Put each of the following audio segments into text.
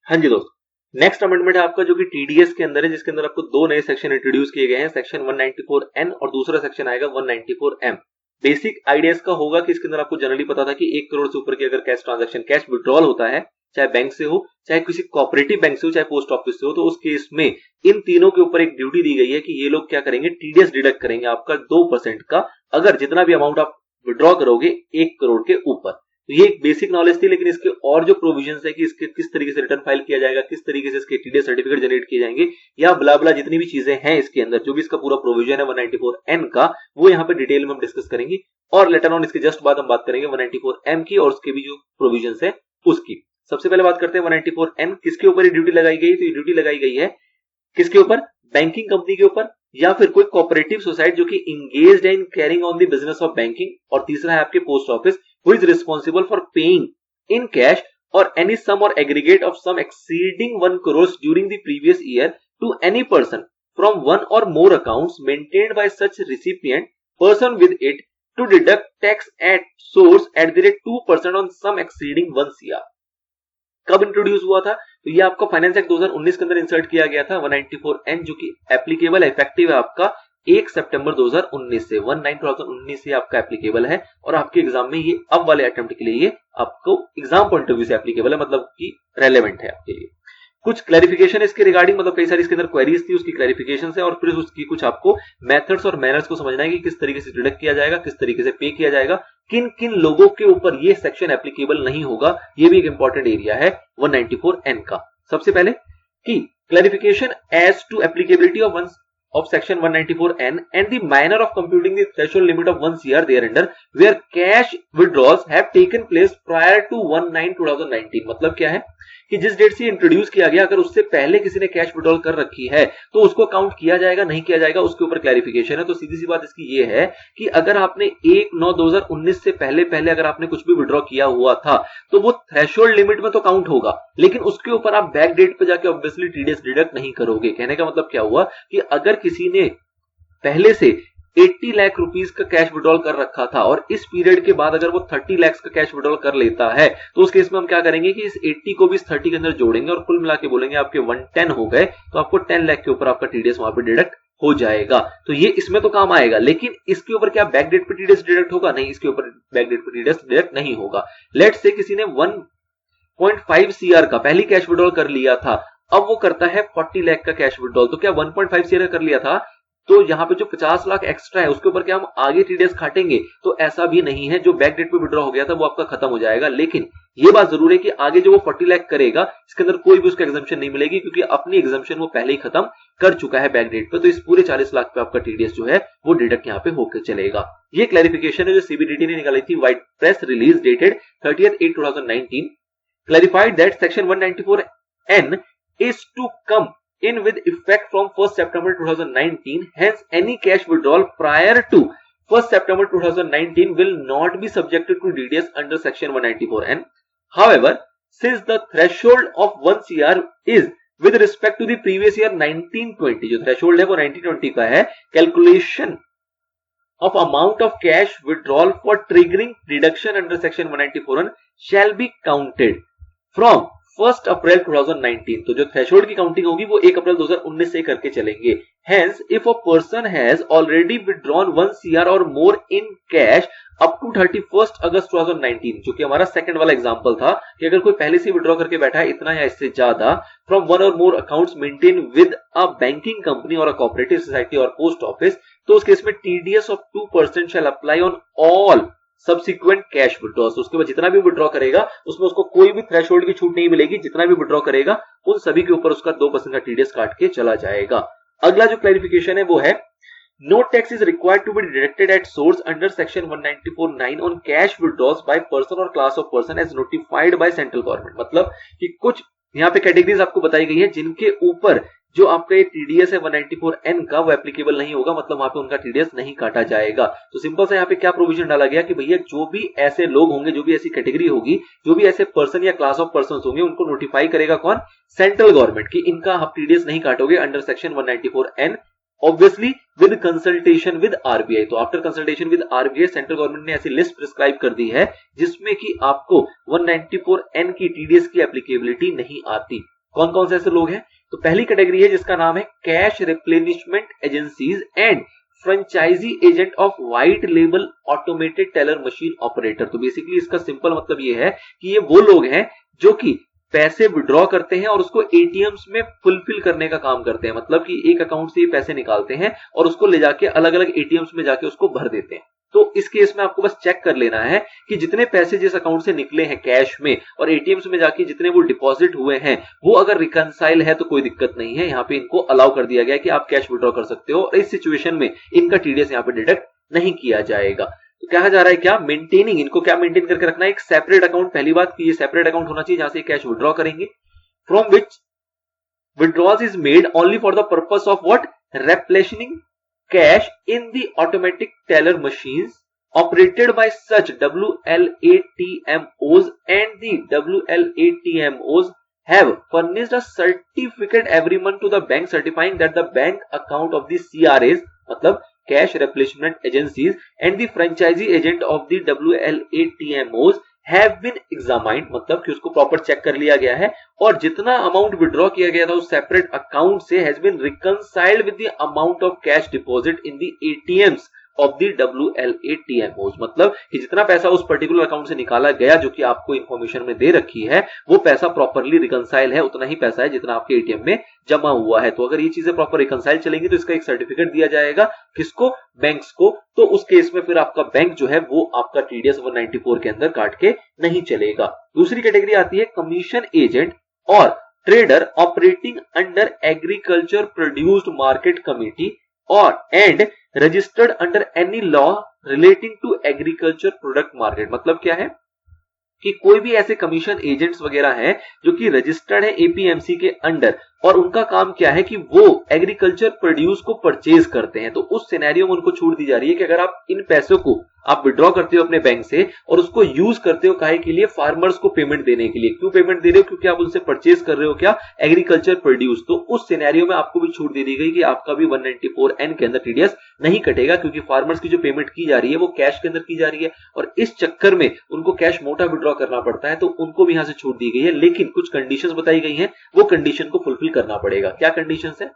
हाँ जी दोस्तों, next amendment है आपका जो कि टीडीएस के अंदर है, जिसके अंदर आपको दो नए सेक्शन इंट्रोड्यूस किए गए हैं, सेक्शन 194N और दूसरा सेक्शन आएगा 194M। बेसिक आइडिया इसका होगा कि इसके अंदर आपको जनरली पता था कि 1 करोड़ से ऊपर की अगर कैश ट्रांजैक्शन, कैश विड्रॉल होता है, चाहे बैंक से हो, चाहे किसी कोऑपरेटिव बैंक से हो, चाहे पोस्ट ऑफिस से हो, तो उस केस में इन तीनों के ऊपर एक ड्यूटी दी गई है कि ये लोग क्या करेंगे, टीडीएस डिडक्ट करेंगे आपका 2% का, अगर जितना भी अमाउंट आप विड्रॉ करोगे 1 करोड़ के ऊपर। तो ये एक बेसिक नॉलेज थी, लेकिन इसके और जो प्रोविजंस है कि इसके किस तरीके से रिटर्न फाइल किया जाएगा, किस तरीके से इसके टीडीएस सर्टिफिकेट जनरेट किए जाएंगे, या ब्ला ब्ला जितनी भी चीजें हैं इसके अंदर, जो भी इसका पूरा प्रोविजन है 194N का, वो यहाँ पे डिटेल में हम डिस्कस करेंगे। और लेटर ऑन इसके जस्ट बाद हम बात करेंगे 194M की और उसके भी जो प्रोविजंस है उसकी। सबसे पहले बात करते हैं 194N, किसके ऊपर ये ड्यूटी लगाई गई? तो ये ड्यूटी लगाई गई है किसके ऊपर? बैंकिंग कंपनी के ऊपर, या फिर कोई कोऑपरेटिव सोसाइटी जो कि engaged in carrying on the business of banking, और तीसरा है आपके post office who is responsible for paying in cash or any sum or aggregate of sum exceeding 1 crores during the previous year to any person from one or more accounts maintained by such recipient person with it to deduct tax at source at the rate 2% on sum exceeding 1 CR। कब introduce हुआ था? तो ये आपका finance act 2019 के अंदर insert किया गया था 194N, जो कि एप्लीकेबल इफेक्टिव है आपका 1 सितंबर 2019 से, 19 से आपका एप्लीकेबल है, और आपके एग्जाम में ये अब वाले अटेम्प्ट के लिए ये आपको एग्जाम पॉइंट ऑफ व्यू से एप्लीकेबल है, मतलब कि रेलेवेंट है आपके लिए। कुछ क्लैरिफिकेशन इसके रिगार्डिंग, मतलब कई सारी इसके अंदर क्वेरीज थी, उसकी क्लैरिफिकेशन है, और फिर उसकी कुछ आपको मेथड्स और मैनर्स को समझना है कि किस तरीके से डिडक्ट किया जाएगा, किस तरीके से पे किया जाएगा, किन किन लोगों के ऊपर ये सेक्शन एप्लीकेबल नहीं होगा। ये भी एक इंपॉर्टेंट एरिया है 194N का। सबसे पहले कि clarification as to applicability of section 194N and the manner of computing the threshold limit of 1 CR thereunder where cash withdrawals have taken place prior to 1/9/2019। मतलब क्या है कि जिस डेट से इंट्रोड्यूस किया गया, अगर उससे पहले किसी ने कैश विड्रॉल कर रखी है तो उसको काउंट किया जाएगा, नहीं किया जाएगा, उसके ऊपर क्लैरिफिकेशन है। तो सीधी सी बात इसकी ये है कि अगर आपने 1/9/2019 से पहले अगर आपने कुछ भी विड्रॉ किया हुआ था तो वो थ्रेशोल्ड लिमिट में तो काउंट होगा, लेकिन उसके ऊपर आप बैक डेट पे जाके ऑब्वियसली टीडीएस डिडक्ट नहीं करोगे। कहने का मतलब क्या हुआ कि अगर किसी ने पहले से 80 लाख रुपीस का कैश विड्रॉल कर रखा था और इस पीरियड के बाद अगर वो 30 लाख का कैश विड्रॉल कर लेता है, तो उस केस में हम क्या करेंगे कि इस 80 को भी इस 30 के अंदर जोड़ेंगे और कुल मिला के बोलेंगे आपके 110 हो गए, तो आपको 10 लाख के ऊपर आपका टीडीएस वहां पे डिडक्ट हो जाएगा। तो ये इसमें तो काम आएगा, लेकिन इसके ऊपर क्या बैक डेट पे टीडीएस डिडक्ट होगा? नहीं, इसके ऊपर बैक डेट पे टीडीएस डिडक्ट नहीं होगा। लेट्स से किसी ने 1.5 CR का पहली कैश विड्रॉल कर लिया था, अब वो करता है 40 लाख का कैश विड्रॉल, तो क्या 1.5 CR कर लिया था तो यहाँ पे जो 50 लाख एक्स्ट्रा है उसके ऊपर क्या हम आगे टीडीएस काटेंगे? तो ऐसा भी नहीं है, जो बैक डेट पे विड्रॉ हो गया था वो आपका खत्म हो जाएगा। लेकिन ये बात जरूर है कि आगे जो वो 40 लाख करेगा इसके अंदर कोई भी उसका एग्जम्पशन नहीं मिलेगी, क्योंकि अपनी एग्जम्पशन वो पहले ही खत्म कर चुका है बैक डेट पे। तो इस पूरे 40 लाख पे आपका टीडीएस जो है वो डिडक्ट यहाँ पे होकर चलेगा। ये क्लैरिफिकेशन है जो सीबीडीटी ने निकाली थी, white press release dated 30/8/2019, clarified that section 194N is to come in with effect from 1st September 2019. Hence, any cash withdrawal prior to 1st September 2019 will not be subjected to DDS under section 194N. However, since the threshold of 1 CR is with respect to the previous year 1920, जो threshold है वो 1920 का है, calculation of amount of cash withdrawal for triggering deduction under section 194N shall be counted from 1 अप्रैल 2019। तो जो threshold की counting होगी वो 1 अप्रैल 2019 से करके चलेंगे। Hence, if a person has already withdrawn 1 CR or more in cash up to 31st अगस्त 2019, जो कि हमारा सेकंड वाला एग्जांपल था कि अगर कोई पहले से विड्रॉ करके बैठा है इतना या इससे ज्यादा from one or more accounts maintain with a banking company or a cooperative society or post office, तो उस केस में TDS of 2% shall apply on all subsequent cash withdrawals. उसके बाद जितना भी विड्रॉ करेगा उसमें उसको कोई भी थ्रेशोल्ड की छूट नहीं मिलेगी, जितना भी विड्रॉ करेगा उन सभी के ऊपर उसका 2% का टीडीएस काट के चला जाएगा। अगला जो क्लैरिफिकेशन है वो है, no tax is required to be deducted at source under section 194(9) on cash withdrawals by person or class of person as notified by central government. मतलब कि कुछ यहाँ पे कैटेगरीज आपको बताई गई है जिनके ऊपर जो आपका ये टीडीएस है 194N का वो एप्लीकेबल नहीं होगा, मतलब वहां पे उनका टीडीएस नहीं काटा जाएगा। तो सिंपल सा यहाँ पे क्या प्रोविजन डाला गया कि भैया जो भी ऐसे लोग होंगे, जो भी ऐसी कैटेगरी होगी, जो भी ऐसे पर्सन या क्लास ऑफ पर्सन होंगे, उनको नोटिफाई करेगा कौन? सेंट्रल गवर्नमेंट, की इनका आप टीडीएस नहीं काटोगे under section 194N, obviously with consultation with RBI. तो after consultation with RBI central government ने ऐसी लिस्ट प्रिस्क्राइब कर दी है जिसमें कि आपको 194N की टीडीएस की एप्लीकेबिलिटी नहीं आती। कौन कौन से ऐसे लोग हैं? तो पहली कैटेगरी है जिसका नाम है cash replenishment agencies and franchisee agent of white label automated teller machine operator. तो बेसिकली इसका सिंपल मतलब ये है कि ये वो लोग हैं जो कि पैसे विड्रॉ करते हैं और उसको एटीएम्स में फुलफिल करने का काम करते हैं। मतलब कि एक अकाउंट से ये पैसे निकालते हैं और उसको ले जाके अलग अलग एटीएम्स में जाके उसको भर देते हैं। तो इस केस में आपको बस चेक कर लेना है कि जितने पैसे जिस अकाउंट से निकले हैं कैश में और एटीएम्स में जाके जितने वो डिपॉजिट हुए हैं वो अगर रिकंसाइल है तो कोई दिक्कत नहीं है, यहाँ पे इनको अलाउ कर दिया गया कि आप कैश विड्रॉ कर सकते हो और इस सिचुएशन में इनका टीडीएस यहाँ पे डिडक्ट नहीं किया जाएगा। तो कहा जा रहा है क्या, मेंटेनिंग, इनको क्या मेंटेन करके रखना है, एक सेपरेट अकाउंट। पहली बात कि ये सेपरेट अकाउंट होना चाहिए जहां से कैश विड्रॉ करेंगे, from which withdrawals is made only for the purpose of what, replenishing cash in the automatic teller machines operated by such WLATMOs, and the WLATMOs have furnished a certificate every month to the bank certifying that the bank account of the CRAs, मतलब cash replenishment agencies, and the franchisee agent of the WLATMOs have been examined, मतलब कि उसको proper check कर लिया गया है और जितना अमाउंट विड्रॉ किया गया था उस सेपरेट अकाउंट से has been reconciled with the amount of cash deposit in the ATMs of the WLATMOs। मतलब कि जितना पैसा उस पर्टिकुलर अकाउंट से निकाला गया जो कि आपको इंफॉर्मेशन में दे रखी है वो पैसा प्रॉपरली रिकंसाइल है, उतना ही पैसा है जितना आपके एटीएम में जमा हुआ है। तो अगर ये चीजें प्रॉपर रिकंसाइल चलेंगी तो इसका एक सर्टिफिकेट दिया जाएगा, किसको, बैंक्स को। तो उस केस में फिर आपका बैंक जो है वो आपका टीडीएस 194 के अंदर काट के नहीं चलेगा। दूसरी कैटेगरी आती है commission agent or trader operating under agriculture produced market committee or and registered under any law relating to agriculture product market. मतलब क्या है कि कोई भी ऐसे कमीशन एजेंट्स वगैरह हैं जो कि रजिस्टर्ड है एपीएमसी के अंडर और उनका काम क्या है कि वो एग्रीकल्चर प्रोड्यूस को परचेज करते हैं। तो उस सिनेरियो में उनको छूट दी जा रही है कि अगर आप इन पैसों को आप विड्रॉ करते हो अपने बैंक से और उसको यूज करते हो काहे के लिए, फार्मर्स को पेमेंट देने के लिए। क्यों पेमेंट दे रहे हो, क्योंकि आप उनसे परचेज कर रहे हो क्या, एग्रीकल्चर प्रोड्यूस। तो उस सिनेरियो में आपको भी छूट दे दी गई कि आपका भी 194N के अंदर टीडीएस नहीं कटेगा, क्योंकि फार्मर्स की जो पेमेंट की जा रही है वो कैश के अंदर की जा रही है और इस चक्कर में उनको कैश मोटा विड्रॉ करना पड़ता है। तो उनको भी यहां से छूट दी गई है, लेकिन कुछ कंडीशंस बताई गई हैं, वो कंडीशन को फुलफिल करना पड़ेगा। क्या कंडीशंस है,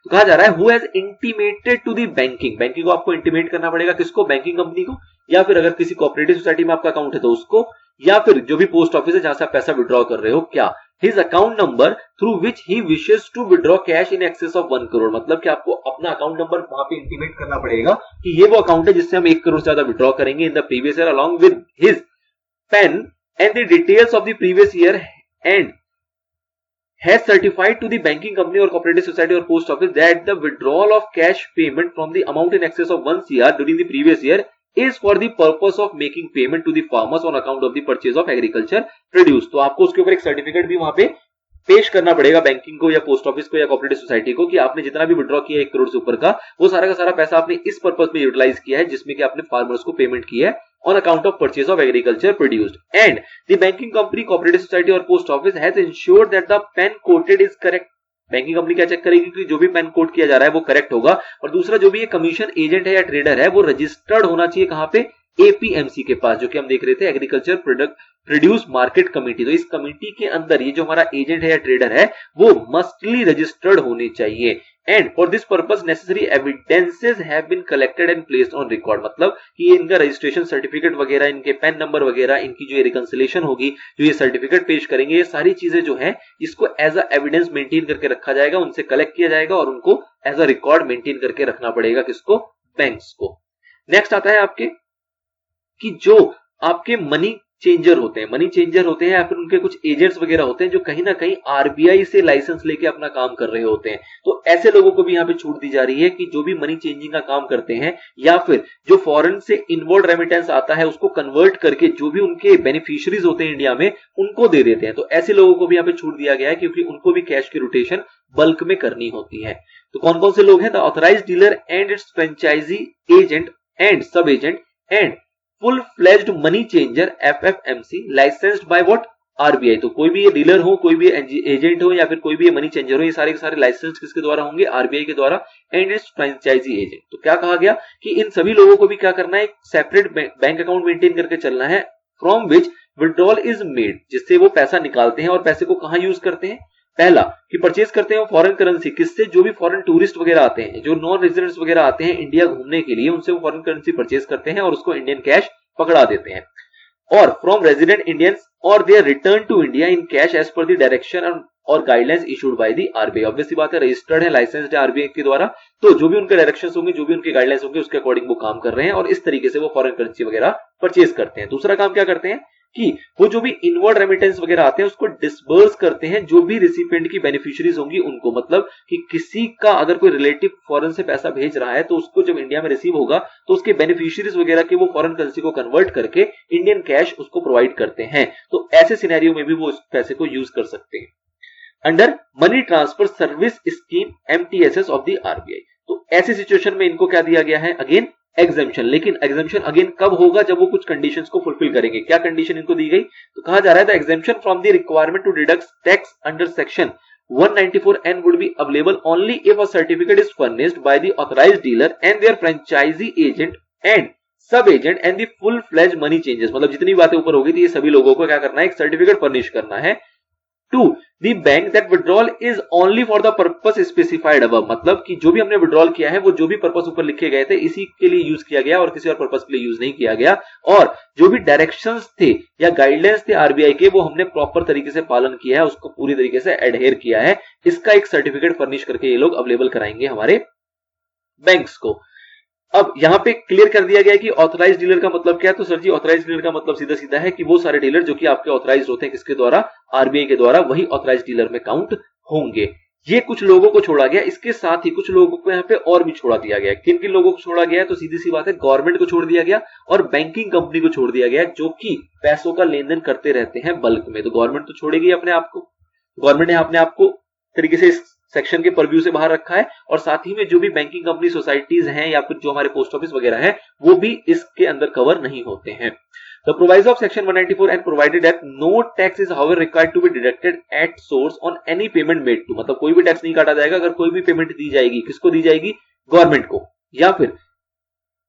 तो कहा जा रहा है who has intimated to the banking, banking को आपको इंटीमेट करना पड़ेगा, किसको, बैंकिंग कंपनी को, या फिर अगर किसी कोऑपरेटिव सोसाइटी में आपका अकाउंट है तो उसको, या फिर जो भी पोस्ट ऑफिस है जहां से आप पैसा विड्रॉ कर रहे हो, क्या his account number through which he wishes to withdraw cash in excess of 1 crore. मतलब कि आपको अपना अकाउंट नंबर वहां पे इंटीमेट करना पड़ेगा कि ये वो अकाउंट है जिससे हम 1 करोड़ से ज्यादा विड्रॉ करेंगे in the previous year, along with his PAN and the details of the previous year, and has certified to the banking company or cooperative society or post office that the withdrawal of cash payment from the amount in excess of 1 CR during the previous year is for the purpose of making payment to the farmers on account of the purchase of agriculture produce। तो आपको उसके ऊपर एक certificate भी वहां पे पेश करना पड़ेगा बैंकिंग को या पोस्ट ऑफिस को या कोऑपरेटिव सोसाइटी को कि आपने जितना भी विड्रॉ किया 1 करोड़ से ऊपर का, वो सारा का सारा पैसा आपने इस पर्पस में यूटिलाइज किया है जिसमें कि आपने फार्मर्स को पेमेंट की है on account of purchase of agriculture produced, and the banking company, cooperative society or post office has ensured that the pen quoted is correct। Banking company क्या चेक करेगी कि जो भी पेन कोड किया जा रहा है वो करेक्ट होगा। और दूसरा, जो भी ये कमीशन एजेंट है या ट्रेडर है वो रजिस्टर्ड होना चाहिए कहां पे, एपीएमसी के पास, जो कि हम देख रहे थे agriculture product produce market committee. तो इस कमेटी के अंदर ये जो हमारा एजेंट है या ट्रेडर है वो मस्टली रजिस्टर्ड होने चाहिए। And for this purpose necessary evidences have been collected and placed on record. मतलब कि ये इनका रजिस्ट्रेशन सर्टिफिकेट वगैरह, इनके पेन नंबर वगैरह, इनकी जो ये रिकंसिलेशन होगी, जो ये सर्टिफिकेट पेश करेंगे, ये सारी चीजें जो है इसको एज अ एविडेंस मेंटेन करके रखा जाएगा, उनसे कलेक्ट किया जाएगा और उनको एज अ रिकॉर्ड मेंटेन करके रखना पड़ेगा, किसको, बैंक्स को। नेक्स्ट आता है आपके कि जो आपके मनी चेंजर होते हैं, मनी चेंजर होते हैं या फिर उनके कुछ एजेंट्स वगैरह होते हैं जो कहीं ना कहीं आरबीआई से लाइसेंस लेके अपना काम कर रहे होते हैं। तो ऐसे लोगों को भी यहाँ पे छूट दी जा रही है कि जो भी मनी चेंजिंग का काम करते हैं या फिर जो फॉरेन से इनवर्ड रेमिटेंस आता है उसको कन्वर्ट करके जो भी उनके बेनिफिशियरीज होते हैं इंडिया में उनको दे देते हैं। तो ऐसे लोगों को भी यहाँ पे छूट दिया गया है क्योंकि उनको भी कैश की रोटेशन बल्क में करनी होती है। तो कौन कौन से लोग हैं, the authorised dealer and its franchisee agent and sub agent and full fledged money changer FFMC licensed by what, RBI. तो कोई भी ये डीलर हो, कोई भी एजेंट हो या फिर कोई भी ये मनी चेंजर हो, ये सारे के सारे लाइसेंस किसके द्वारा होंगे, आरबीआई के द्वारा, एंड इट्स फ्रेंचाइजी एजेंट। तो क्या कहा गया कि इन सभी लोगों को भी क्या करना है, एक सेपरेट बैंक अकाउंट मेंटेन करके चलना है, from which withdrawal is made, जिससे वो पैसा निकालते हैं और पैसे को कहां यूज करते हैं, पहला कि परचेज करते हैं फॉरेन करेंसी, किससे? जो भी फॉरेन टूरिस्ट वगैरह आते हैं, जो नॉन रेजिडेंट्स वगैरह आते हैं इंडिया घूमने के लिए, उनसे वो फॉरेन करेंसी परचेज करते हैं और उसको इंडियन कैश पकड़ा देते हैं। और from resident Indians or their return to India in cash as per the direction or guidelines issued by the RBI. Obviously बात है, रजिस्टर्ड है, लाइसेंस्ड है आरबीआई के द्वारा, तो जो भी उनके डायरेक्शंस होंगे, जो भी उनके गाइडलाइंस होंगे, उसके अकॉर्डिंग वो काम कर रहे हैं और इस तरीके से वो फॉरेन करेंसी वगैरह परचेज करते हैं। दूसरा काम क्या करते हैं कि वो जो भी इनवर्ड रेमिटेंस वगैरह आते हैं उसको डिसबर्स करते हैं जो भी रिसिपिएंट की बेनिफिशियरीज होंगी उनको। मतलब कि किसी का अगर कोई रिलेटिव फॉरेन से पैसा भेज रहा है तो उसको जब इंडिया में रिसीव होगा तो उसके बेनिफिशियरीज वगैरह के वो फॉरेन करेंसी को कन्वर्ट करके इंडियन कैश उसको प्रोवाइड करते हैं। तो ऐसे सिनेरियो में भी वो उस पैसे को यूज कर सकते हैं under money transfer service scheme MTSS of the RBI. तो ऐसी सिचुएशन में इनको क्या दिया गया है? Again exemption. लेकिन एग्जेम्पशन अगेन कब होगा? जब वो कुछ कंडीशंस को फुलफिल करेंगे। क्या कंडीशन इनको दी गई? तो कहा जा रहा है the exemption from the requirement to deduct tax under section 194N would be available only if a certificate is furnished by the authorized dealer and their franchisee agent and sub agent and the full fledge money changes. मतलब जितनी बातें ऊपर होगी थी ये सभी लोगों को क्या करना है? एक सर्टिफिकेट फर्निश करना है to the bank that withdrawal is only for the purpose specified above. मतलब कि जो भी हमने विड्रॉल किया है वो जो भी पर्पस ऊपर लिखे गए थे इसी के लिए यूज किया गया और किसी और पर्पस के लिए यूज नहीं किया गया। और जो भी डायरेक्शंस थे या गाइडलाइंस थे आरबीआई के वो हमने प्रॉपर तरीके से पालन किया है, उसको पूरी तरीके से एडहेयर किया है। इसका एक सर्टिफिकेट फर्निश करके ये लोग अवेलेबल कराएंगे हमारे बैंक्स को। अब यहां पे क्लियर कर दिया गया कि ऑथराइज डीलर का मतलब क्या है। तो सर जी ऑथराइज डीलर का मतलब सीधा सीधा है कि वो सारे डीलर जो कि आपके ऑथराइज होते हैं किसके द्वारा? आरबीआई के द्वारा, वही ऑथराइज डीलर में काउंट होंगे। ये कुछ लोगों को छोड़ा गया, इसके साथ ही कुछ लोगों को यहाँ पे और भी छोड़ा दिया गया। किन किन लोगों को छोड़ा गया है? तो सीधी सी बात है गवर्नमेंट को छोड़ दिया गया और बैंकिंग कंपनी को छोड़ दिया गया जो कि पैसों का लेन देन करते रहते हैं बल्क में। तो गवर्नमेंट तो छोड़ेगी अपने आप को, गवर्नमेंट ने अपने आप को तरीके से इस सेक्शन के परव्यू से बाहर रखा है और साथ ही में जो भी बैंकिंग कंपनी सोसाइटीज हैं या फिर जो हमारे पोस्ट ऑफिस वगैरह है वो भी इसके अंदर कवर नहीं होते हैं। The provision of section 194 and provided that no tax is however required to be deducted at source on any payment made to. मतलब कोई भी टैक्स नहीं काटा जाएगा अगर कोई भी पेमेंट दी जाएगी। किसको दी जाएगी? गवर्नमेंट को या फिर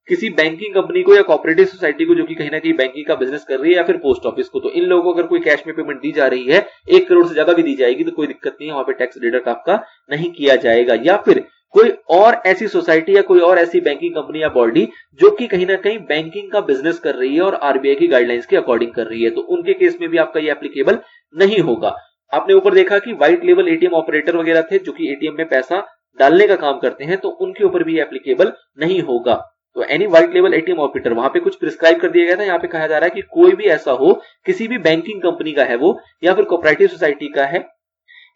किसी बैंकिंग कंपनी को या कोऑपरेटिव सोसाइटी को जो कि कहीं ना कहीं बैंकिंग का बिजनेस कर रही है या फिर पोस्ट ऑफिस को। तो इन लोगों को अगर कोई कैश में पेमेंट दी जा रही है 1 करोड़ से ज्यादा भी दी जाएगी तो कोई दिक्कत नहीं है, वहां पे टैक्स डिडक्ट आपका नहीं किया जाएगा। या फिर कोई और ऐसी सोसाइटी या कोई और ऐसी बैंकिंग कंपनी या बॉडी जो कि कहीं ना कहीं बैंकिंग का बिजनेस कर रही है और आरबीआई की गाइडलाइंस के अकॉर्डिंग कर रही है, तो उनके केस में भी आपका ये एप्लीकेबल नहीं होगा। आपने ऊपर देखा कि व्हाइट लेवल एटीएम ऑपरेटर वगैरह थे जो कि एटीएम में पैसा डालने का काम करते हैं, तो उनके ऊपर भी एप्लीकेबल नहीं होगा। तो any white level ATM operator, वहां पे कुछ प्रिस्क्राइब कर दिया गया था। यहाँ पे कहा जा रहा है कि कोई भी ऐसा हो, किसी भी बैंकिंग कंपनी का है वो या फिर कोऑपरेटिव सोसाइटी का है,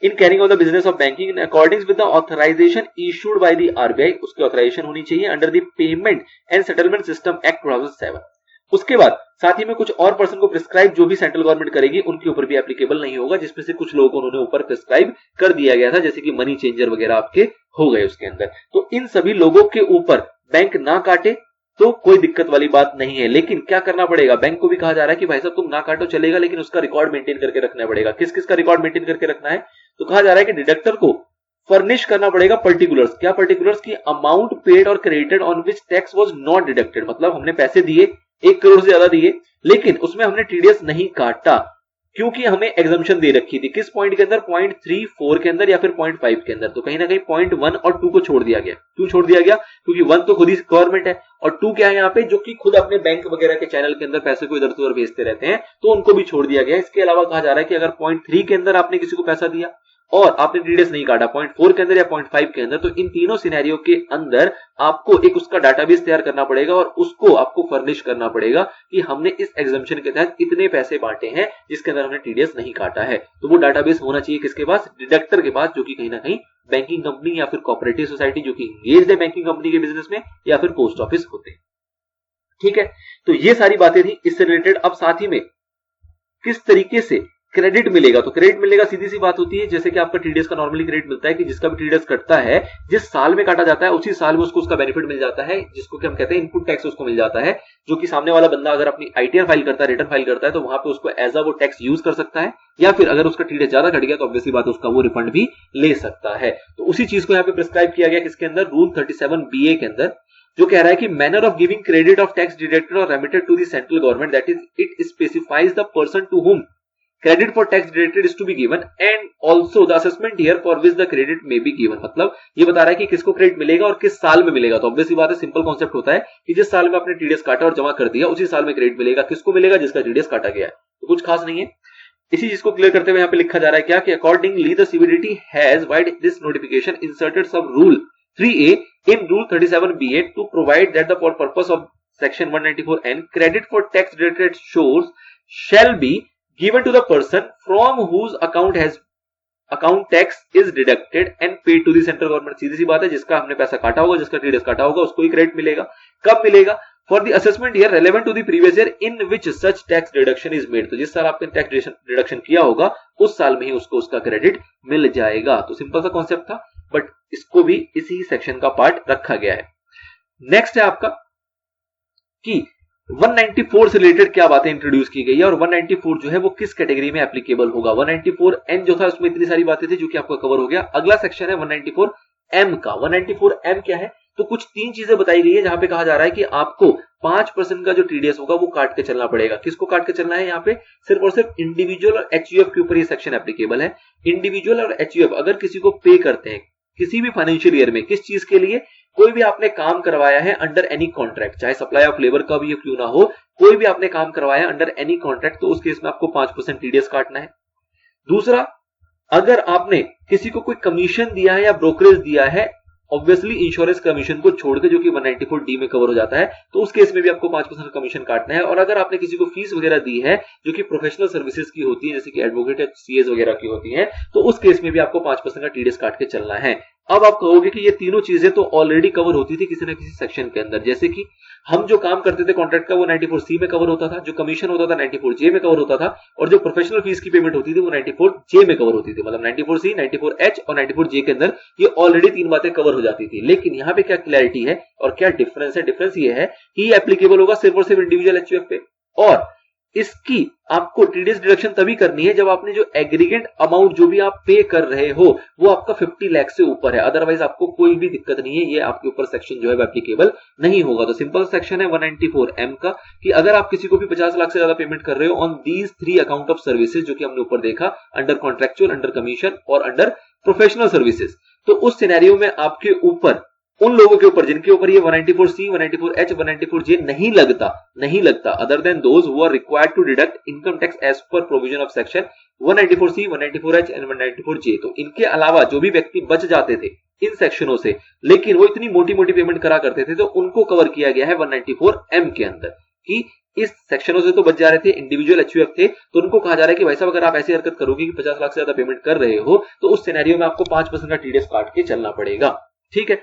in carrying of the business of banking in according with the authorization issued by the RBI, उसकी ऑथराइजेशन होनी चाहिए under the payment and settlement system act 2007। उसके बाद साथ ही में कुछ और पर्सन को प्रिस्क्राइब जो भी सेंट्रल गवर्नमेंट करेगी उनके ऊपर भी एप्लीकेबल नहीं होगा, जिसमें से कुछ लोगों को उन्होंने ऊपर प्रिस्क्राइब कर दिया गया था, जैसे कि मनी चेंजर वगैरह आपके हो गए उसके अंदर। तो इन सभी लोगों के ऊपर बैंक ना काटे तो कोई दिक्कत वाली बात नहीं है। लेकिन क्या करना पड़ेगा? बैंक को भी कहा जा रहा है कि भाई साहब तुम ना काटो चलेगा, लेकिन उसका रिकॉर्ड मेंटेन करके रखना पड़ेगा। किस किस का रिकॉर्ड मेंटेन करके रखना है? तो कहा जा रहा है कि डिडक्टर को फर्निश करना पड़ेगा पर्टिकुलर्स। क्या पर्टिकुलर्स? की अमाउंट पेड और credited on which tax was not deducted. मतलब हमने पैसे दिए 1 करोड़ से ज्यादा दिए लेकिन उसमें हमने टीडीएस नहीं काटा क्योंकि हमें एग्जम्पशन दे रखी थी। किस पॉइंट के अंदर? 0.34 के अंदर या फिर 0.5 के अंदर। तो कहीं ना कहीं 0.1 और 2 को छोड़ दिया गया। क्यों छोड़ दिया गया? क्योंकि 1 तो खुद ही गवर्नमेंट है और 2 क्या है यहाँ पे, जो कि खुद अपने बैंक वगैरह के चैनल के अंदर पैसे को इधर से उधर भेजते रहते हैं, तो उनको भी छोड़ दिया गया। इसके अलावा कहा जा रहा है कि अगर 0.3 के अंदर आपने किसी को पैसा दिया और आपने टीडीएस नहीं काटा 0.4 के अंदर या 0.5 के अंदर, तो इन तीनों सिनेरियो के अंदर आपको एक उसका डाटाबेस तैयार करना पड़ेगा और उसको आपको फर्निश करना पड़ेगा कि हमने इस एग्जम्पशन के तहत इतने पैसे बांटे हैं जिसके अंदर हमने टीडीएस नहीं काटा है। तो वो डाटाबेस होना चाहिए किसके पास? डिडक्टर के पास, जो कि कहीं ना कहीं बैंकिंग कंपनी या फिर कोऑपरेटिव सोसाइटी जो कि इंगेज्ड है बैंकिंग कंपनी के बिजनेस में या फिर पोस्ट ऑफिस होते हैं। ठीक है, तो ये सारी बातें थी इससे रिलेटेड। अब साथ ही में किस तरीके से क्रेडिट मिलेगा? तो क्रेडिट मिलेगा सीधी सी बात होती है, जैसे कि आपका टीडीएस का नॉर्मली क्रेडिट मिलता है कि जिसका भी टीडीएस कटता है जिस साल में काटा जाता है उसी साल में उसको उसका बेनिफिट मिल जाता है, जिसको कि हम कहते हैं इनपुट टैक्स उसको मिल जाता है, जो कि सामने वाला बंदा अगर अपनी आईटीआर फाइल करता है, रिटर्न फाइल करता है, तो वहां पे उसको एज अ वो टैक्स यूज कर सकता है, या फिर अगर उसका टीडीएस ज्यादा कट गया तो ऑब्वियसली बात है उसका वो रिफंड भी ले सकता है। तो उसी चीज को यहाँ पे प्रिस्क्राइब किया गया किसके अंदर? रूल 37BA के अंदर, जो कह रहा है कि manner of giving credit of tax deducted और remitted to the central government that is it specifies the person to whom credit for tax deducted is to be given and also the assessment year for which the credit may be given। मतलब ये बता रहा है कि किसको credit मिलेगा और किस साल में मिलेगा। तो ऑब्वियसली बात है, सिंपल कॉन्सेप्ट होता है कि जिस साल में आपने टीडीएस काटा और जमा कर दिया उसी साल में क्रेडिट मिलेगा। किसको मिलेगा? जिसका टीडीएस काटा गया है। तो कुछ खास नहीं है। इसी चीज को क्लियर करते हुए यहाँ पे लिखा जा रहा है क्या कि accordingly the CBDT has wide this notification inserted सब rule 3A in Rule 37BA to provide that the for purpose of Section 194N credit for tax deducted source shall be given to the person from whose account tax is deducted and paid to the central government। सीधी सी बात है, जिसका हमने पैसा काटा होगा, जिसका TDS काटा होगा, उसको ही क्रेडिट मिलेगा। कब मिलेगा? For the assessment year relevant to the previous year in which such tax deduction is made। तो जिस साल आपने टैक्स डिडक्शन किया होगा उस साल में ही उसको उसका क्रेडिट मिल जाएगा। तो सिंपल सा कॉन्सेप्ट था, बट इसको भी इसी सेक्शन का पार्ट रखा गया है। नेक्स्ट है आपका कि 194 से रिलेटेड क्या बातें इंट्रोड्यूस की गई है और 194 जो है वो किस कैटेगरी में एप्लीकेबल होगा। 194N जो था उसमें इतनी सारी बातें थी जो कि आपका कवर हो गया। अगला सेक्शन है 194M का। 194M क्या है? तो कुछ तीन चीजें बताई गई है जहां पे कहा जा रहा है कि आपको 5% का जो टीडीएस होगा वो काट के चलना पड़ेगा। किसको काट के चलना है? यहाँ पे सिर्फ और सिर्फ इंडिविजुअल और एचयूएफ के ऊपर ये सेक्शन एप्लीकेबल है। इंडिविजुअल और एचयूएफ अगर किसी को पे करते हैं किसी भी फाइनेंशियल ईयर में, किस चीज के लिए? कोई भी आपने काम करवाया है अंडर एनी कॉन्ट्रैक्ट, चाहे सप्लाई ऑफ लेबर का भी क्यों ना हो, कोई भी आपने काम करवाया है अंडर एनी कॉन्ट्रैक्ट, तो उस केस में आपको 5% टीडीएस काटना है। दूसरा, अगर आपने किसी को कोई कमीशन दिया है या ब्रोकरेज दिया है, ऑब्वियसली इंश्योरेंस कमीशन को छोड़ के, जो कि 194D में कवर हो जाता है, तो उस केस में भी आपको 5% कमीशन काटना है। और अगर आपने किसी को फीस वगैरह दी है जो कि प्रोफेशनल सर्विसेज की होती है, जैसे कि एडवोकेट या सीएस वगैरह की होती है, तो उस केस में भी आपको 5% का टीडीएस काट के चलना है। अब आप कहोगे कि ये तीनों चीजें तो ऑलरेडी कवर होती थी किसी न किसी सेक्शन के अंदर, जैसे कि हम जो काम करते थे कॉन्ट्रैक्ट का वो 94C में कवर होता था, जो कमीशन होता था 94J में कवर होता था, और जो प्रोफेशनल फीस की पेमेंट होती थी वो 94J में कवर होती थी। मतलब 94C, 94H और 94J के अंदर ये ऑलरेडी तीन बातें कवर हो जाती थी। लेकिन यहाँ पे क्या क्लैरिटी है और क्या डिफरेंस है? डिफरेंस ये है कि ये एप्लीकेबल होगा सिर्फ और सिर्फ इंडिविजुअल एचयूएफ पे, और इसकी आपको टीडीएस डिडक्शन तभी करनी है जब आपने जो एग्रीगेट अमाउंट जो भी आप पे कर रहे हो वो आपका 50 लाख से ऊपर है। अदरवाइज आपको कोई भी दिक्कत नहीं है, ये आपके ऊपर सेक्शन जो है एप्लीकेबल नहीं होगा। तो सिंपल सेक्शन है 194M का कि अगर आप किसी को भी 50 लाख से ज्यादा पेमेंट कर रहे हो on these 3 account of services, जो कि हमने ऊपर देखा, अंडर कॉन्ट्रेक्चुअल, अंडर कमीशन और अंडर प्रोफेशनल सर्विसेज, तो उस सिनेरियो में आपके ऊपर, उन लोगों के ऊपर जिनके ऊपर ये 194C, 194H, 194J नहीं लगता, other than those who are required to deduct income tax as per provision of section 194C, 194H and 194J। तो इनके अलावा जो भी व्यक्ति बच जाते थे इन सेक्शनों से, लेकिन वो इतनी मोटी मोटी पेमेंट करा करते थे, तो उनको कवर किया गया है 194M के अंदर कि इस सेक्शनों से तो बच जा रहे थे, इंडिविजुअल एचयूएफ थे, तो उनको कहा जा रहा है कि भाई साहब अगर आप ऐसी हरकत करोगे कि 50 लाख से ज्यादा पेमेंट कर रहे हो तो उस सिनेरियो में आपको 5% का टीडीएस काट के चलना पड़ेगा। ठीक है।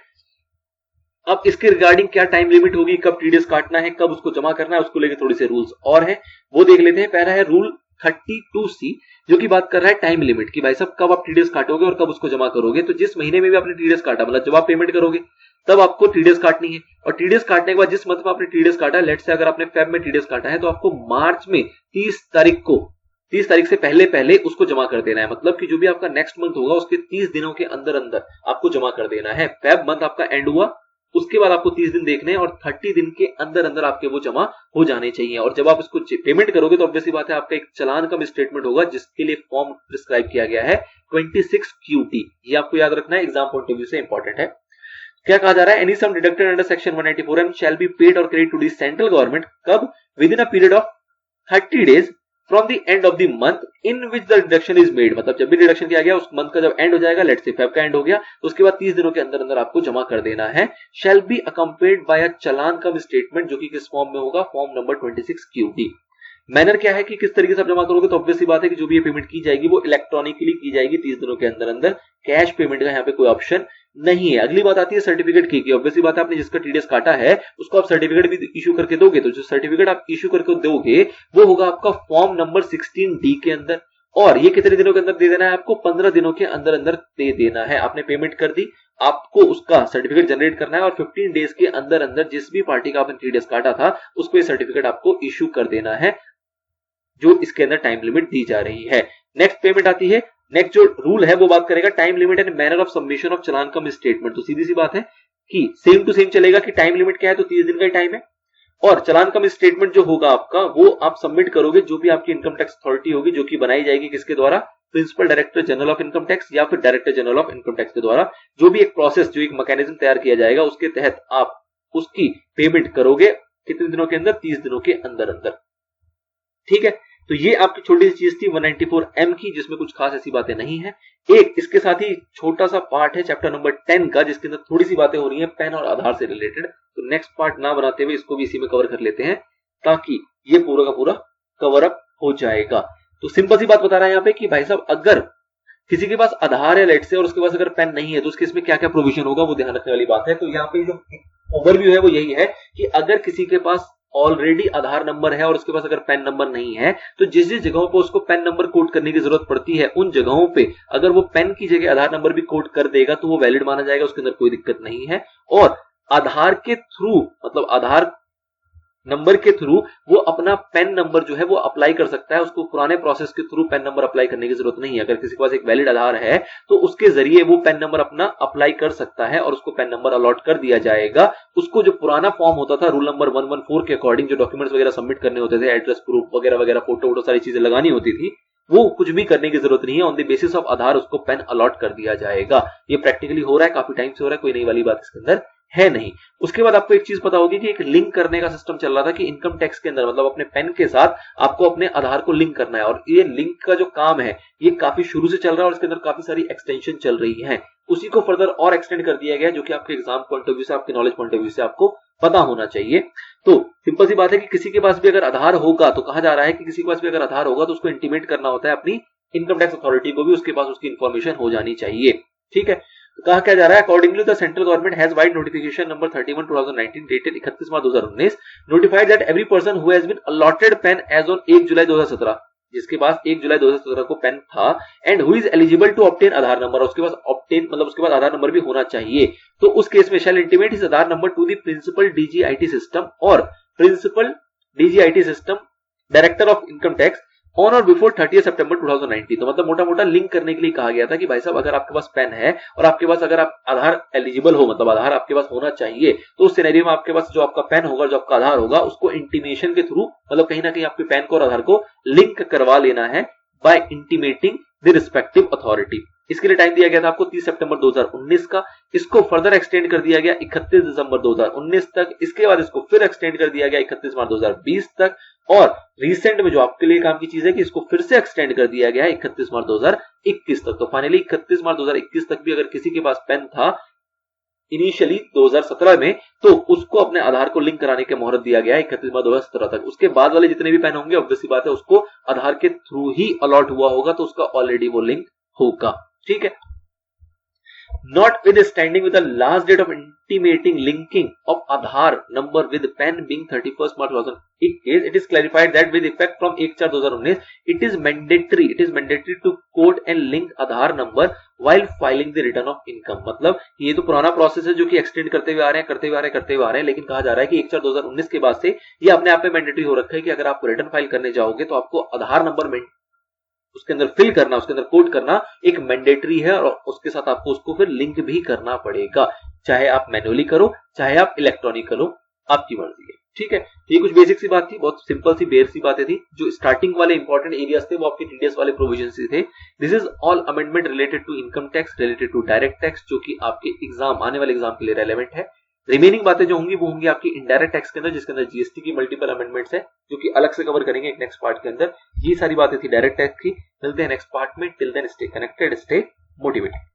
अब इसके रिगार्डिंग क्या टाइम लिमिट होगी, कब टीडीएस काटना है, कब उसको जमा करना है, उसको लेके थोड़ी से रूल्स और हैं, वो देख लेते हैं। पहला है रूल 32C जो कि बात कर रहा है टाइम लिमिट की, भाई साहब कब आप टीडीएस काटोगे और कब उसको जमा करोगे। तो जिस महीने में भी आपने टीडीएस काटा, मतलब जब आप पेमेंट करोगे तब आपको टीडीएस काटनी है, और टीडीएस काटने के बाद जिस मंथ में आपने टीडीएस काटा है, लेट्स से अगर आपने फेब में टीडीएस काटा है तो आपको मार्च में 30 तारीख से पहले उसको जमा कर देना है। मतलब कि जो भी आपका नेक्स्ट मंथ होगा उसके 30 दिनों के अंदर आपको जमा कर देना है। फेब मंथ आपका एंड हुआ, उसके बाद आपको 30 दिन देखने हैं और 30 दिन के अंदर आपके वो जमा हो जाने चाहिए। और जब आप इसको पेमेंट करोगे तो ऑब्वियसली बात है आपका एक चालान का स्टेटमेंट होगा जिसके लिए फॉर्म प्रिस्क्राइब किया गया है 26QT। ये आपको याद रखना है, एग्जाम पॉइंट ऑफ व्यू से इंपॉर्टेंट है। क्या कहा जा रहा है? Any sum deducted under section 194M shall be paid और credit to the central government कब? Within a period of 30 days from the end of the month in which the deduction is made. मतलब जब भी deduction किया गया उस month का जब एंड हो जाएगा, लेट्स से फेब का एंड हो गया, उसके बाद 30 दिनों के अंदर आपको जमा कर देना है। Shall be accompanied by a challan cum statement, जो कि किस फॉर्म में होगा? Form number 26QT। मैनर क्या है कि किस तरीके से आप जमा करोगे? तो ऑब्वियसली बात है कि जो भी ये पेमेंट की जाएगी वो इलेक्ट्रॉनिकली की जाएगी 30 दिनों के अंदर। कैश पेमेंट का यहाँ पे कोई ऑप्शन नहीं है। अगली बात आती है सर्टिफिकेट की। ऑब्वियसली बात है आपने जिसका टीडीएस काटा है उसको आप सर्टिफिकेट भी इशू करके दोगे, तो जो सर्टिफिकेट आप इशू करके दोगे वो होगा आपका फॉर्म नंबर 16D के अंदर। और ये कितने दिनों के अंदर दे देना है? आपको 15 दिनों के अंदर दे देना है। आपने पेमेंट कर दी, आपको उसका सर्टिफिकेट जनरेट करना है और 15 डेज के अंदर जिस भी पार्टी का आपने टीडीएस काटा था उसको ये सर्टिफिकेट आपको इशू कर देना है, जो इसके अंदर टाइम लिमिट दी जा रही है। नेक्स्ट पेमेंट आती है, नेक्स्ट जो रूल है वो बात करेगा time limit and manner of submission of challan cum statement. तो सीधी सी बात है कि सेम टू सेम चलेगा कि टाइम लिमिट क्या है, तो 30 दिन का ही टाइम है। और चालान का स्टेटमेंट जो होगा आपका वो आप सबमिट करोगे जो भी आपकी इनकम टैक्स अथॉरिटी होगी, जो कि बनाई जाएगी किसके द्वारा, principal director general of income tax या फिर director general of income tax के द्वारा। जो भी एक प्रोसेस, जो एक मैकेनिज्म तैयार किया जाएगा उसके तहत आप उसकी पेमेंट करोगे कितने दिनों के अंदर, 30 दिनों के अंदर अंदर। ठीक है, तो ये आपकी छोटी सी चीज थी 194M की, जिसमें कुछ खास ऐसी बातें नहीं है। एक इसके साथ ही छोटा सा पार्ट है चैप्टर नंबर 10 का, जिसके अंदर थोड़ी सी बातें हो रही है पैन और आधार से रिलेटेड। तो नेक्स्ट पार्ट ना बनाते हुए इसको भी इसी में कवर कर लेते हैं, ताकि ये पूरा का पूरा कवर अप हो जाएगा। तो सिंपल सी बात बता रहा है यहाँ पे कि भाई साहब अगर किसी के पास आधार है लेट से और उसके पास अगर पेन नहीं है तो उसके इसमें क्या क्या प्रोविजन होगा वो ध्यान रखने वाली बात है। तो यहाँ पे जो ओवरव्यू है वो यही है कि अगर किसी के पास ऑलरेडी आधार नंबर है और उसके पास अगर पैन नंबर नहीं है तो जिस जिस जगहों पर उसको पैन नंबर कोड करने की जरूरत पड़ती है उन जगहों पे अगर वो पैन की जगह आधार नंबर भी कोड कर देगा तो वो वैलिड माना जाएगा, उसके अंदर कोई दिक्कत नहीं है। और आधार के थ्रू, मतलब आधार नंबर के थ्रू वो अपना पैन नंबर जो है वो अप्लाई कर सकता है, उसको पुराने प्रोसेस के थ्रू पैन नंबर अप्लाई करने की जरूरत नहीं है। अगर किसी के पास एक वैलिड आधार है तो उसके जरिए वो पैन नंबर अपना अप्लाई कर सकता है और उसको पैन नंबर अलॉट कर दिया जाएगा। उसको जो पुराना फॉर्म होता था रूल नंबर 114 के अकॉर्डिंग, जो डॉक्यूमेंट्स वगैरह सबमिट करने होते थे, एड्रेस प्रूफ वगैरह वगैरह, फोटो वोटो सारी चीजें लगानी होती थी, वो कुछ भी करने की जरूरत नहीं है। ऑन द बेसिस ऑफ आधार उसको पेन अलॉट कर दिया जाएगा। ये प्रैक्टिकली हो रहा है, काफी टाइम से हो रहा है, कोई नई वाली बात इसके अंदर है नहीं। उसके बाद आपको एक चीज पता होगी कि एक लिंक करने का सिस्टम चल रहा था कि इनकम टैक्स के अंदर, मतलब अपने पेन के साथ आपको अपने आधार को लिंक करना है। और ये लिंक का जो काम है ये काफी शुरू से चल रहा है और इसके अंदर काफी सारी एक्सटेंशन चल रही है। उसी को फर्दर और एक्सटेंड कर दिया गया जो कि आपके एग्जाम पॉइंट ऑफ व्यू से, आपके नॉलेज पॉइंट ऑफ व्यू से आपको पता होना चाहिए। तो सिंपल सी बात है कि किसी के पास भी अगर आधार होगा, तो कहा जा रहा है कि किसी के पास भी अगर आधार होगा तो उसको इंटीमेट करना होता है अपनी इनकम टैक्स अथॉरिटी को भी, उसके पास उसकी इंफॉर्मेशन हो जानी चाहिए। ठीक है, तो कहा क्या जा रहा है, accordingly the central government has vide notification number 31/2019 dated 31 March 2019 notified that every person who has been allotted PAN as on 1 July 2017, जिसके पास 1 जुलाई 2017 को पेन था, and who is eligible to obtain Aadhaar number, उसके पास obtain मतलब उसके पास आधार number भी होना चाहिए। तो उस केस में shall intimate his Aadhaar number to the principal DGIT system और principal DGIT system director of income tax on or before 30 September 2019। तो मतलब मोटा मोटा लिंक करने के लिए कहा गया था कि भाई साहब अगर आपके पास पेन है और आपके पास अगर आप आधार एलिजिबल हो, मतलब आधार आपके पास होना चाहिए, तो उस सिनेरियो में आपके पास जो आपका पेन होगा, जो आपका आधार होगा, उसको इंटीमेशन के थ्रू, मतलब कहीं ना कहीं आपके पेन को और आधार को लिंक करवा लेना है by intimating the respective authority. इसके लिए टाइम दिया गया था आपको 30 सितंबर 2019 का। इसको फर्दर एक्सटेंड कर दिया गया 31 दिसंबर 2019 तक। इसके बाद इसको फिर एक्सटेंड कर दिया गया 31 मार्च 2020 तक। और रिसेंट में जो आपके लिए काम की चीज है कि इसको फिर से एक्सटेंड कर दिया गया है 31 मार्च 2021 तक। तो फाइनली 31 मार्च 2021 तक भी अगर किसी के पास पेन था इनिशियली 2017 में, तो उसको अपने आधार को लिंक कराने के मोहरत दिया गया है 31 मार्च 2017 तक। उसके बाद वाले जितने भी पेन होंगे ऑब्वियस सी बात है उसको आधार के थ्रू ही अलॉट हुआ होगा, तो उसका ऑलरेडी वो लिंक होगा। ठीक है, notwithstanding with the last date of intimating linking of Aadhaar number with PAN being 31st March 2021, it is clarified that with effect from 1/4/2019, it is mandatory to code and link Aadhaar number while filing the return of income। मतलब ये तो पुराना process है जो कि extend करते हुए आ रहे हैं, लेकिन कहा जा रहा है कि 1/4/2019 के बाद से ये अपने आप में मैंडेटरी हो रखा है कि अगर आप रिटर्न फाइल करने जाओगे तो आपको आधार नंबर उसके अंदर फिल करना, उसके अंदर कोड करना एक मैंडेटरी है और उसके साथ आपको उसको फिर लिंक भी करना पड़ेगा, चाहे आप मैन्युअली करो चाहे आप इलेक्ट्रॉनिक करो, आपकी मर्जी है। ठीक है, ये कुछ बेसिक सी बात थी, बहुत सिंपल सी बेर सी बातें थी। जो स्टार्टिंग वाले इंपॉर्टेंट एरियाज थे वो आपके टीडीएस वाले प्रोविजन से थे। This is all amendment related to income tax, related to direct tax, जो कि आपके एग्जाम, आने वाले एग्जाम के लिए रेलेवेंट है। रिमेनिंग बातें जो होंगी वो होंगी आपकी इनडायरेक्ट टैक्स के अंदर, जिसके अंदर जीएसटी की मल्टीपल अमेंडमेंट्स है जो कि अलग से कवर करेंगे एक नेक्स्ट पार्ट के अंदर। ये सारी बातें थी डायरेक्ट टैक्स की। मिलते हैं नेक्स्ट पार्ट में। Till then stay connected, stay motivated.